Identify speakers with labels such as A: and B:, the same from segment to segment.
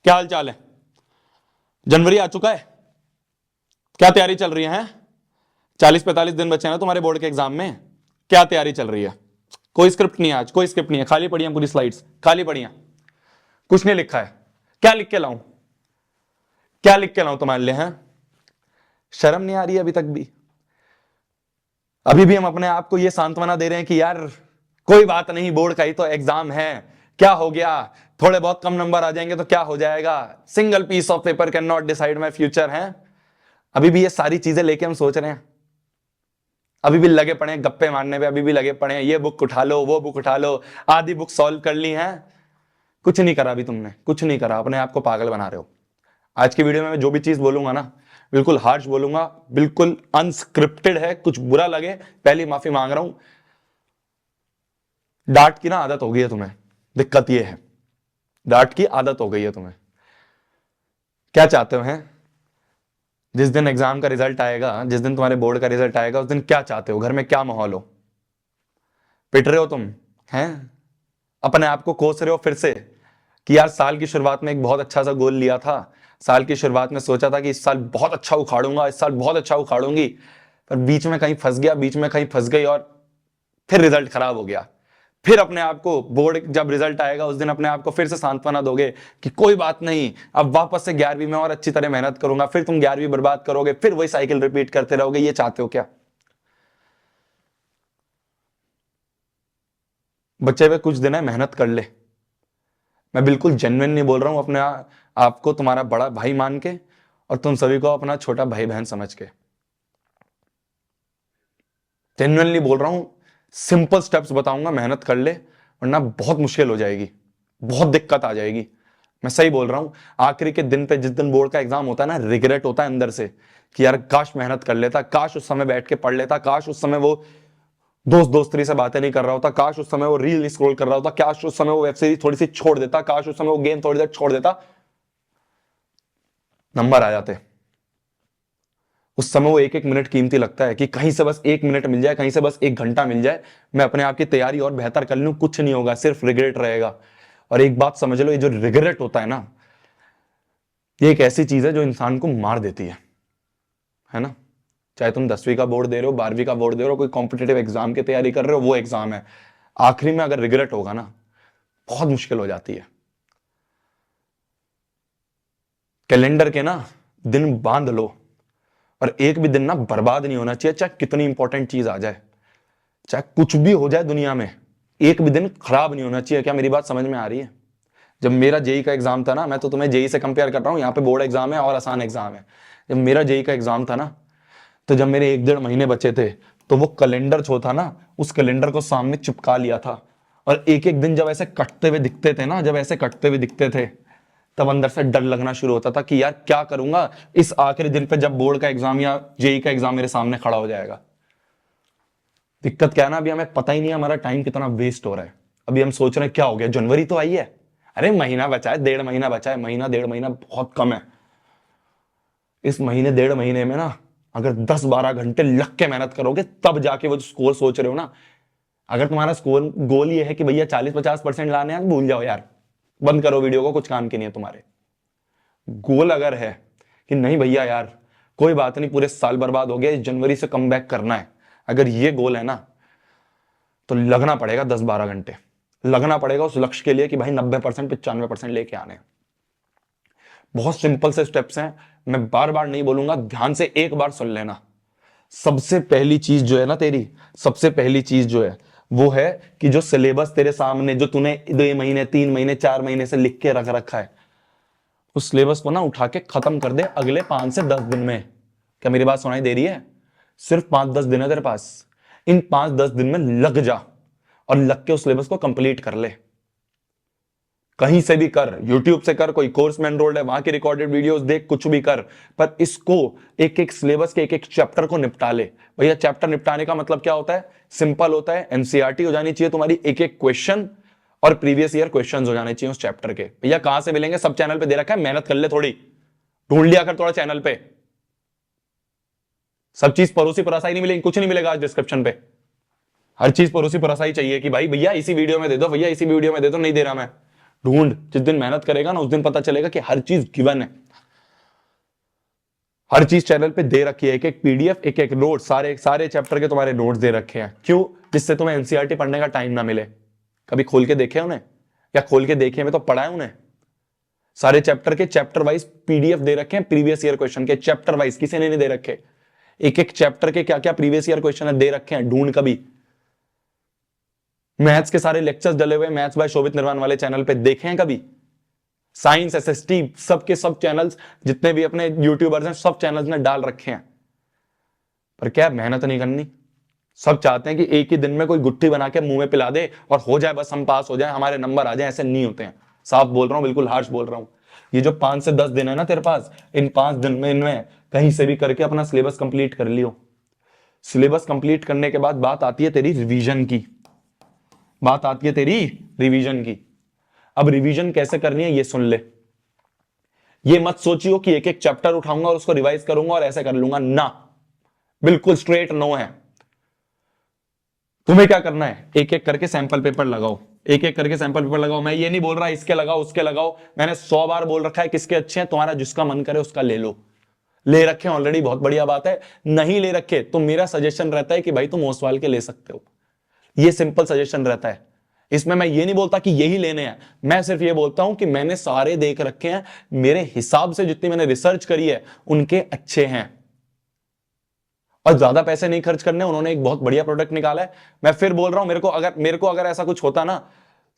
A: क्या हाल चाल है? जनवरी आ चुका है, क्या तैयारी चल रही है? 40-45 दिन बचे हैं ना तुम्हारे बोर्ड के एग्जाम में। क्या तैयारी चल रही है? कोई स्क्रिप्ट नहीं है आज, कोई स्क्रिप्ट नहीं है, खाली पड़ी है पूरी स्लाइड्स, खाली पड़ी हैं, कुछ नहीं लिखा है। क्या लिख के लाऊं? क्या लिख के लाऊं तुम्हारे लिए? हैं, शर्म नहीं आ रही है अभी तक भी? अभी भी हम अपने आप को ये सांत्वना दे रहे हैं कि यार कोई बात नहीं, बोर्ड का ही तो एग्जाम है, क्या हो गया, थोड़े बहुत कम नंबर आ जाएंगे तो क्या हो जाएगा, single piece of paper can not decide my future है। अभी भी ये सारी चीजें लेके हम सोच रहे हैं, अभी भी लगे पड़े हैं गप्पे मारने पे, अभी भी लगे पड़े हैं ये बुक उठा लो वो बुक उठा लो, आधी बुक सॉल्व कर ली है। कुछ नहीं करा अभी तुमने, कुछ नहीं करा, अपने आप को पागल बना रहे हो। आज की वीडियो में मैं जो भी चीज बोलूंगा ना, बिल्कुल हार्श बोलूंगा, बिल्कुल अनस्क्रिप्टेड है, कुछ बुरा लगे पहली माफी मांग रहा हूं। डांट की ना आदत हो गई है तुम्हें, दिक्कत ये है, डांट की आदत हो गई है तुम्हें। क्या चाहते हो? हैं, जिस दिन एग्जाम का रिजल्ट आएगा, जिस दिन तुम्हारे बोर्ड का रिजल्ट आएगा, उस दिन क्या चाहते हो? घर में क्या माहौल हो? पिट रहे हो तुम? हैं, अपने आप को कोस रहे हो फिर से कि यार साल की शुरुआत में एक बहुत अच्छा सा गोल लिया था, साल की शुरुआत में सोचा था कि इस साल बहुत अच्छा उखाड़ूंगा, इस साल बहुत अच्छा उखाड़ूंगी, पर बीच में कहीं फंस गया, बीच में कहीं फंस गई और फिर रिजल्ट खराब हो गया। फिर अपने आप को बोर्ड जब रिजल्ट आएगा उस दिन अपने आप को फिर से सांत्वना दोगे कि कोई बात नहीं, अब वापस से 11वीं में और अच्छी तरह मेहनत करूंगा, फिर तुम 11वीं बर्बाद करोगे, फिर वही साइकिल रिपीट करते रहोगे। ये चाहते हो क्या? बच्चे पे कुछ दिन है, मेहनत कर ले। मैं बिल्कुल जेन्युइन नहीं बोल रहा हूं, अपने आपको तुम्हारा बड़ा भाई मान के और तुम सभी को अपना छोटा भाई बहन समझ के जेन्युइनली बोल रहा हूं। सिंपल स्टेप्स बताऊंगा, मेहनत कर ले, वरना बहुत मुश्किल हो जाएगी, बहुत दिक्कत आ जाएगी। मैं सही बोल रहा हूं। आखिरी के दिन पे, जिस दिन बोर्ड का एग्जाम होता है ना, रिग्रेट होता है अंदर से कि यार काश मेहनत कर लेता, काश उस समय बैठ के पढ़ लेता, काश उस समय वो दोस्ती से बातें नहीं कर रहा होता, काश उस समय वो रील स्क्रॉल कर रहा होता, काश उस समय वो वेब सीरीज थोड़ी सी छोड़ देता, काश उस समय वो गेम थोड़ी देर छोड़ देता, नंबर आ जाते। उस समय वो एक एक मिनट कीमती लगता है कि कहीं से बस एक मिनट मिल जाए, कहीं से बस एक घंटा मिल जाए, मैं अपने आप की तैयारी और बेहतर कर लूं। कुछ नहीं होगा, सिर्फ रिग्रेट रहेगा। और एक बात समझ लो, ये जो रिग्रेट होता है ना, ये एक ऐसी चीज है जो इंसान को मार देती है ना। चाहे तुम 10वीं का बोर्ड दे रहे हो, 12वीं का बोर्ड दे रहे हो, कोई कॉम्पिटेटिव एग्जाम की तैयारी कर रहे हो, वो एग्जाम है, आखिरी में अगर रिग्रेट होगा ना, बहुत मुश्किल हो जाती है। कैलेंडर के ना दिन बांध लो, और एक भी दिन ना बर्बाद नहीं होना चाहिए, चाहे कितनी इंपॉर्टेंट चीज आ जाए, चाहे कुछ भी हो जाए दुनिया में, एक भी दिन खराब नहीं होना चाहिए। क्या मेरी बात समझ में आ रही है? जब मेरा जेई का एग्जाम था ना, मैं तो तुम्हें जेई से कंपेयर कर रहा हूं, यहाँ पे बोर्ड एग्जाम है और आसान एग्जाम है। जब मेरा जेई का एग्जाम था ना, तो जब मेरे 1-1.5 महीने बचे थे, तो वो कैलेंडर जो था ना, उस कैलेंडर को सामने चिपका लिया था, और एक एक दिन जब ऐसे कटते हुए दिखते थे ना, जब ऐसे कटते हुए दिखते थे, तब अंदर से डर लगना शुरू होता था कि यार क्या करूंगा इस आखिरी दिन पे, जब बोर्ड का एग्जाम या जेई का एग्जाम मेरे सामने खड़ा हो जाएगा। दिक्कत क्या है ना, अभी हमें पता ही नहीं है हमारा टाइम कितना वेस्ट हो रहा है। अभी हम सोच रहे हैं क्या हो गया, जनवरी तो आई है, अरे महीना बचा है, 1.5 महीना बचा है, महीना 1.5 महीना बहुत कम है। इस महीने 1.5 महीने में ना, अगर 10-12 घंटे लग के मेहनत करोगे, तब जाके वो स्कोर सोच रहे हो ना, अगर तुम्हारा स्कोर गोल ये है कि भैया 40-50% लाने हैं, भूल जाओ यार, बंद करो वीडियो को, कुछ काम की नहीं है तुम्हारे। गोल अगर है कि नहीं भैया यार कोई बात नहीं, पूरे साल बर्बाद हो गया, इस जनवरी से कम बैक करना है, अगर ये गोल है ना, तो लगना पड़ेगा 10-12 घंटे, लगना पड़ेगा उस लक्ष्य के लिए कि भाई 90% 95% लेके आने। बहुत सिंपल से स्टेप्स हैं, मैं बार बार नहीं बोलूंगा, ध्यान से एक बार सुन लेना। सबसे पहली चीज जो है ना तेरी, सबसे पहली चीज जो है वो है कि जो सिलेबस तेरे सामने, जो तूने 2 महीने 3 महीने 4 महीने से लिख के रख रखा है, उस सिलेबस को ना उठा के खत्म कर दे अगले 5 से 10 दिन में। क्या मेरी बात सुनाई दे रही है? सिर्फ 5-10 दिन है तेरे पास, इन 5-10 दिन में लग जा और लग के उस सिलेबस को कंप्लीट कर ले। कहीं से भी कर, YouTube से कर, कोई कोर्स में एनरोल्ड है वहां की रिकॉर्डेड वीडियोस देख, कुछ भी कर, पर इसको एक एक सिलेबस के एक एक चैप्टर को निपटा ले। भैया चैप्टर निपटाने का मतलब क्या होता है? सिंपल होता है, एनसीईआरटी हो जानी चाहिए तुम्हारी, एक एक क्वेश्चन और प्रीवियस ईयर क्वेश्चंस हो जाने चाहिए उस चैप्टर के। भैया कहां से मिलेंगे? सब चैनल पे दे रखा है, मेहनत कर ले थोड़ी, ढूंढ लिया कर थोड़ा चैनल पे। सब चीज परोसी परासाई नहीं मिलेगी, कुछ नहीं मिलेगा आज डिस्क्रिप्शन पे, हर चीज परोसी परासाई चाहिए कि भाई भैया इसी वीडियो में दे दो, भैया इसी वीडियो में दे दो, नहीं दे रहा मैं, ढूंढ, जिस दिन मेहनत करेगा ना उस दिन पता चलेगा कि हर चीज गिवन है, हर चीज चैनल पे दे रखी है, एक एक पीडीएफ, एक एक नोट, सारे सारे चैप्टर के तुम्हारे नोट्स दे रखे हैं। क्यों? जिससे तुम्हें एनसीईआरटी पढ़ने का टाइम ना मिले। कभी खोल के देखे उन्हें, या खोल के देखे में तो पढ़ा है उन्हें? सारे चैप्टर के चैप्टर वाइज पीडीएफ दे रखे हैं, प्रीवियस ईयर क्वेश्चन के चैप्टर वाइज, किसी ने नहीं दे रखे। एक एक चैप्टर के क्या क्या प्रीवियस ईयर क्वेश्चन है दे रखे हैं, ढूंढ कभी। मैथ्स के सारे लेक्चर्स डले हुए मैथ्स बाय शोभित निर्वाण वाले चैनल पे देखे हैं कभी? साइंस, एसएसटी, सबके सब चैनल्स, जितने भी अपने यूट्यूबर्स हैं सब चैनल्स ने डाल रखे हैं। पर क्या मेहनत नहीं करनी। सब चाहते हैं कि एक ही दिन में कोई गुट्ठी बना के मुंह में पिला दे और हो जाए, बस हम पास हो जाए, हमारे नंबर आ जाए। ऐसे नहीं होते हैं, साफ बोल रहा हूं, बिल्कुल हार्श बोल रहा हूं। ये जो 5 से 10 दिन है ना तेरे पास, इन 5 दिन में इनमें कहीं से भी करके अपना सिलेबस कंप्लीट कर लियो। सिलेबस कंप्लीट करने के बाद बात आती है तेरी रिवीजन की, बात आती है तेरी रिवीजन की। अब रिवीजन कैसे करनी है ये सुन ले। ये मत सोचियो कि एक एक चैप्टर उठाऊंगा और उसको रिवाइज करूंगा और ऐसे कर लूंगा, ना, बिल्कुल स्ट्रेट नो है। तुम्हें क्या करना है, एक एक करके सैंपल पेपर लगाओ, एक एक करके सैंपल पेपर लगाओ। मैं ये नहीं बोल रहा इसके लगाओ उसके लगाओ, मैंने 100 बार बोल रखा है किसके अच्छे हैं, तुम्हारा जिसका मन करे उसका ले लो। ले रखे ऑलरेडी, बहुत बढ़िया बात है। नहीं ले रखे तो मेरा सजेशन रहता है कि भाई तुम ओसवाल के ले सकते हो। ये सिंपल सजेशन रहता है। इसमें मैं ये नहीं बोलता कि यही लेने हैं, मैं सिर्फ ये बोलता हूं कि मैंने सारे देख रखे हैं, मेरे हिसाब से जितनी मैंने रिसर्च करी है उनके अच्छे हैं और ज्यादा पैसे नहीं खर्च करने। उन्होंने एक बहुत बढ़िया प्रोडक्ट निकाला है। मैं फिर बोल रहा हूं, मेरे को अगर ऐसा कुछ होता ना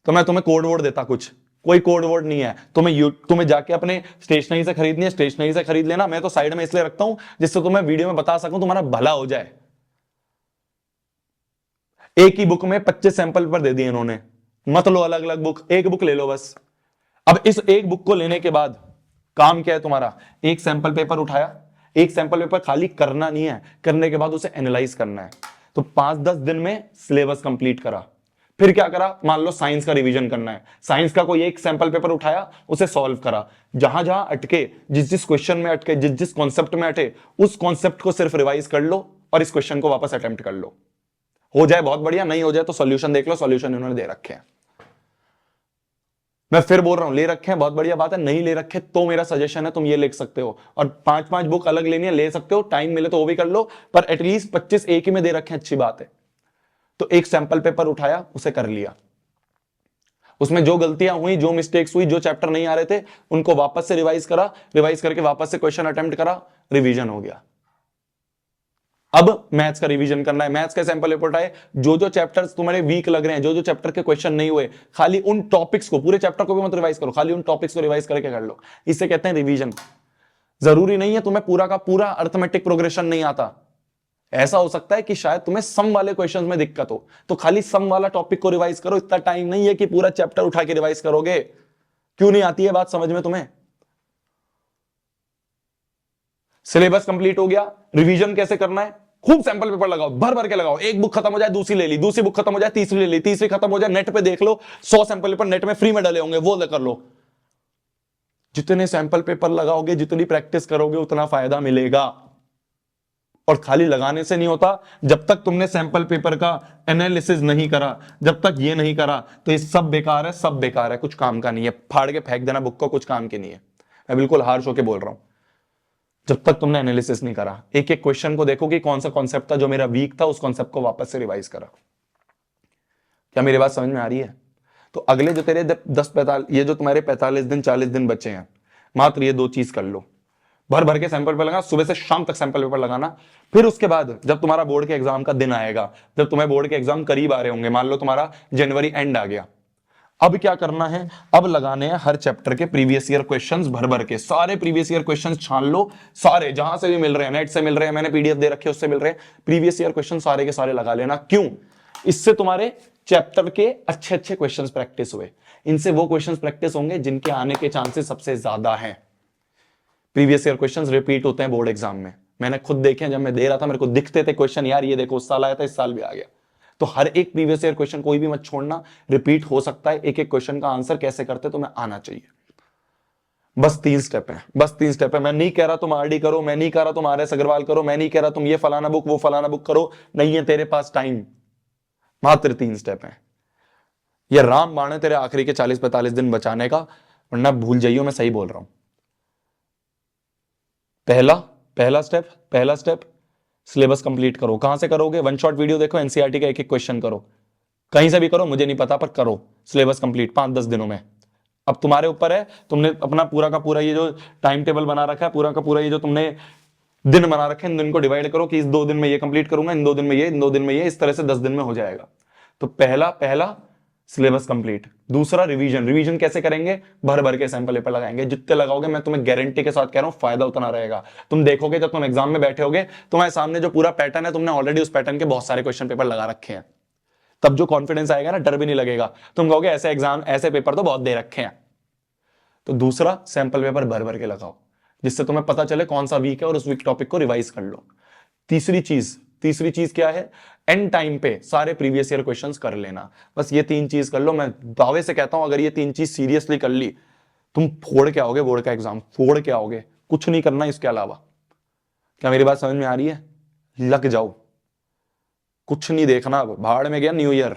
A: तो मैं तुम्हें कोड वर्ड देता। कुछ कोई कोड वर्ड नहीं है, तुम्हें जाके अपने स्टेशनरी से खरीदनी है, स्टेशनरी से खरीद लेना। मैं तो साइड में इसलिए रखता हूं जिससे तुम्हें वीडियो में बता सकूं, तुम्हारा भला हो जाए। एक ही बुक में 25 सैंपल पेपर दे दिए इन्होंने, मत लो अलग अलग बुक, एक बुक ले लो बस। अब इस एक बुक को लेने के बाद काम क्या है तुम्हारा, एक सैंपल पेपर उठाया, एक सैंपल पेपर खाली करना नहीं है, करने के बाद उसे एनालाइज करना है। तो 5-10 दिन में सिलेबस कंप्लीट करा। फिर क्या करा, मान लो साइंस का रिवीजन करना है, साइंस का कोई एक सैंपल पेपर उठाया, उसे सॉल्व करा। जहां जहां अटके, जिस जिस क्वेश्चन में अटके, जिस जिस कॉन्सेप्ट में अटे, उस कॉन्सेप्ट को सिर्फ रिवाइज कर लो और इस क्वेश्चन को वापस अटेम्प्ट कर लो। हो जाए बहुत बढ़िया, नहीं हो जाए तो सॉल्यूशन देख लो, सॉल्यूशन इन्होंने दे रखे हैं। मैं फिर बोल रहा हूं, ले रखे हैं बहुत बढ़िया बात है, नहीं ले रखे तो मेरा सजेशन है तुम ये लिख सकते हो। और 5-5 बुक अलग लेनी है ले सकते हो, टाइम मिले तो वो भी कर लो, पर एटलीस्ट 25 एक ही में दे रखे हैं, अच्छी बात है। तो एक सैंपल पेपर उठाया, उसे कर लिया, उसमें जो गलतियां हुई, जो मिस्टेक्स हुई, जो चैप्टर नहीं आ रहे थे उनको वापस से रिवाइज करा, रिवाइज करके वापस से क्वेश्चन अटेम्प्ट करा, रिवीजन हो गया। अब मैथ्स का रिवीजन करना है, मैथ्स का सैंपल पेपर उठाए, जो जो चैप्टर्स तुम्हारे वीक लग रहे हैं, जो जो चैप्टर के क्वेश्चन नहीं हुए, खाली उन टॉपिक्स को, पूरे चैप्टर को भी मत रिवाइज करो, खाली उन टॉपिक्स को रिवाइज करके कर लो। इसे कहते हैं रिवीजन। जरूरी नहीं है तुम्हें पूरा का पूरा अर्थमेटिक प्रोग्रेशन नहीं आता। ऐसा हो सकता है कि शायद तुम्हें सम वाले क्वेश्चंस में दिक्कत हो, तो खाली सम वाला टॉपिक को रिवाइज करो। इतना टाइम नहीं है कि पूरा चैप्टर उठा के रिवाइज करोगे। क्यों नहीं आती है बात समझ में तुम्हें? सिलेबस कंप्लीट हो गया, रिवीजन कैसे करना है, खूब सैंपल पेपर लगाओ, भर भर के लगाओ। एक बुक खत्म हो जाए दूसरी ले ली, दूसरी बुक खत्म हो जाए तीसरी ले ली, तीसरी खत्म हो जाए नेट पे देख लो, 100 सैंपल पेपर नेट में फ्री में डले होंगे, वो कर लो। जितने सैंपल पेपर लगाओगे, जितनी प्रैक्टिस करोगे, उतना फायदा मिलेगा। और खाली लगाने से नहीं होता, जब तक तुमने सैंपल पेपर का एनालिसिस नहीं करा, जब तक ये नहीं करा, तो ये सब बेकार है, सब बेकार है, कुछ काम का नहीं है। फाड़ के फेंक देना बुक को, कुछ काम की नहीं है। मैं बिल्कुल हार्श होके बोल रहा हूं। जब तक तुमने एनालिसिस नहीं करा, एक एक क्वेश्चन को देखो कि कौन सा कॉन्सेप्ट था जो मेरा वीक था, उस कॉन्सेप्ट को वापस से रिवाइज करा। क्या मेरी बात समझ में आ रही है? तो अगले जो तेरे 10-45, ये जो तुम्हारे 45 दिन 40 दिन बचे हैं, मात्र ये 2 चीज कर लो। भर भर के सैंपल पेपर लगाना, सुबह से शाम तक सैंपल पेपर लगाना। फिर उसके बाद जब तुम्हारा बोर्ड के एग्जाम का दिन आएगा, जब तुम्हें बोर्ड के एग्जाम करीब आ रहे होंगे, मान लो तुम्हारा जनवरी एंड आ गया, अब क्या करना है, अब लगाने हैं हर चैप्टर के प्रीवियस ईयर क्वेश्चंस, भर भर के सारे प्रीवियस ईयर क्वेश्चंस छान लो, सारे जहां से भी मिल रहे हैं, नेट से मिल रहे हैं, मैंने पीडीएफ दे रखे उससे मिल रहे हैं, प्रीवियस ईयर क्वेश्चन सारे के सारे लगा लेना। क्यों? इससे तुम्हारे चैप्टर के अच्छे अच्छे क्वेश्चंस प्रैक्टिस हुए। इनसे वो क्वेश्चंस प्रैक्टिस होंगे जिनके आने के चांसेस सबसे ज्यादा हैं। प्रीवियस ईयर क्वेश्चंस रिपीट होते हैं बोर्ड एग्जाम में, मैंने खुद देखे, जब मैं दे रहा था मेरे को दिखते थे क्वेश्चन, यार ये देखो उस साल आया था, इस साल भी आ गया। तो हर एक प्रीवियस ईयर क्वेश्चन कोई भी मत छोड़ना, रिपीट हो सकता है। एक एक क्वेश्चन का आंसर कैसे करते तुम्हें आना चाहिए। बस 3 स्टेप है, बस 3 स्टेप है। मैं नहीं कह रहा तुम आरडी करो, मैं नहीं कह रहा तुम आरएस अग्रवाल करो, मैं नहीं कह रहा तुम ये फलाना बुक वो फलाना बुक करो, नहीं है तेरे पास टाइम। मात्र 3 स्टेप है। ये राम बाण है तेरे आखिरी के 40-45 दिन बचाने का, वरना भूल जाइयो मैं सही बोल रहा हूं। पहला स्टेप सिलेबस कंप्लीट करो। कहां से करोगे? वन शॉट वीडियो देखो, एनसीईआरटी का एक एक क्वेश्चन करो, कहीं से भी करो, मुझे नहीं पता, पर करो सिलेबस कंप्लीट 5-10 दिनों में। अब तुम्हारे ऊपर है, तुमने अपना पूरा का पूरा ये जो टाइम टेबल बना रखा है, पूरा का पूरा ये जो तुमने दिन बना रखे हैं, इन दिन को डिवाइड करो कि इस 2 दिन में ये कंप्लीट करूंगा, इन 2 दिन में ये, इन 2 दिन में ये, इस तरह से 10 दिन में हो जाएगा। तो पहला सिलेबस कंप्लीट। दूसरा रिवीजन कैसे करेंगे? भर भर के सैंपल पेपर लगाएंगे, जितने लगाओगे मैं तुम्हें गारंटी के साथ कह रहा हूं फायदा उतना रहेगा। तुम देखोगे जब तुम एग्जाम में बैठे होगे, तुम्हारे सामने जो पूरा पैटर्न है, तुमने ऑलरेडी उस पैटर्न के बहुत सारे क्वेश्चन पेपर लगा रखे हैं, तब जो कॉन्फिडेंस आएगा ना, डर भी नहीं लगेगा, तुम कहोगे ऐसे एग्जाम ऐसे पेपर तो बहुत दे रखे हैं। तो दूसरा, सैंपल पेपर भर भर के लगाओ, जिससे तुम्हें पता चले कौन सा वीक है और उस वीक टॉपिक को रिवाइज कर लो। तीसरी चीज क्या है? एंड टाइम पे सारे प्रीवियस ईयर क्वेश्चंस कर लेना। बस ये 3 चीज कर लो। मैं दावे से कहता हूं अगर ये 3 चीज सीरियसली कर ली, तुम फोड़ के आओगे बोर्ड का एग्जाम, फोड़ के आओगे। कुछ नहीं करना इसके अलावा। क्या मेरी बात समझ में आ रही है? लग जाओ, कुछ नहीं देखना। भाड़ में गया न्यू ईयर,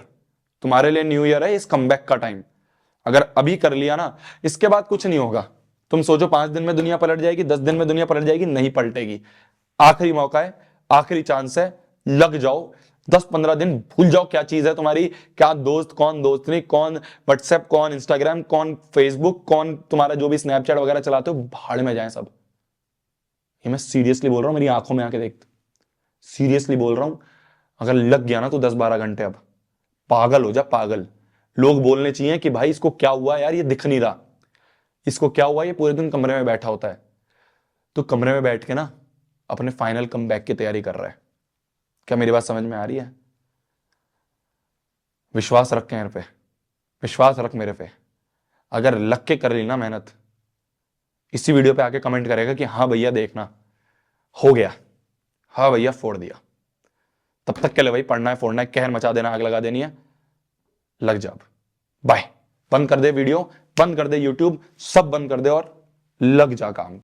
A: तुम्हारे लिए न्यू ईयर है, इस कमबैक का टाइम। अगर अभी कर लिया ना, इसके बाद कुछ नहीं होगा। तुम सोचो 5 दिन में दुनिया पलट जाएगी, 10 दिन में दुनिया पलट जाएगी, नहीं पलटेगी। आखिरी मौका है, आखिरी चांस है, लग जाओ। 10-15 दिन भूल जाओ क्या चीज है तुम्हारी, क्या दोस्त, कौन दोस्त नहीं, कौन व्हाट्सएप, कौन इंस्टाग्राम, कौन फेसबुक, कौन तुम्हारा जो भी स्नैपचैट वगैरह चलाते हो, भाड़ में जाए सब। ये मैं सीरियसली बोल रहा हूं, मेरी आंखों में आके देख, सीरियसली बोल रहा हूं। अगर लग गया ना तो 10-12 घंटे, अब पागल हो जा, पागल। लोग बोलने चाहिए कि भाई इसको क्या हुआ यार, ये दिख नहीं रहा, इसको क्या हुआ, ये पूरे दिन कमरे में बैठा होता है। तो कमरे में बैठ के ना अपने फाइनल कमबैक की तैयारी कर रहा है। क्या मेरी बात समझ में आ रही है? विश्वास रख मेरे पे, विश्वास रख मेरे पे। अगर लग के कर ली ना मेहनत, इसी वीडियो पे आके कमेंट करेगा कि हाँ भैया देखना हो गया, हाँ भैया फोड़ दिया। तब तक के लिए भाई पढ़ना है, फोड़ना है, कहर मचा देना, आग लगा देनी है, लग जा। बाय। बंद कर दे वीडियो, बंद कर दे यूट्यूब, सब बंद कर दे और लग जा काम।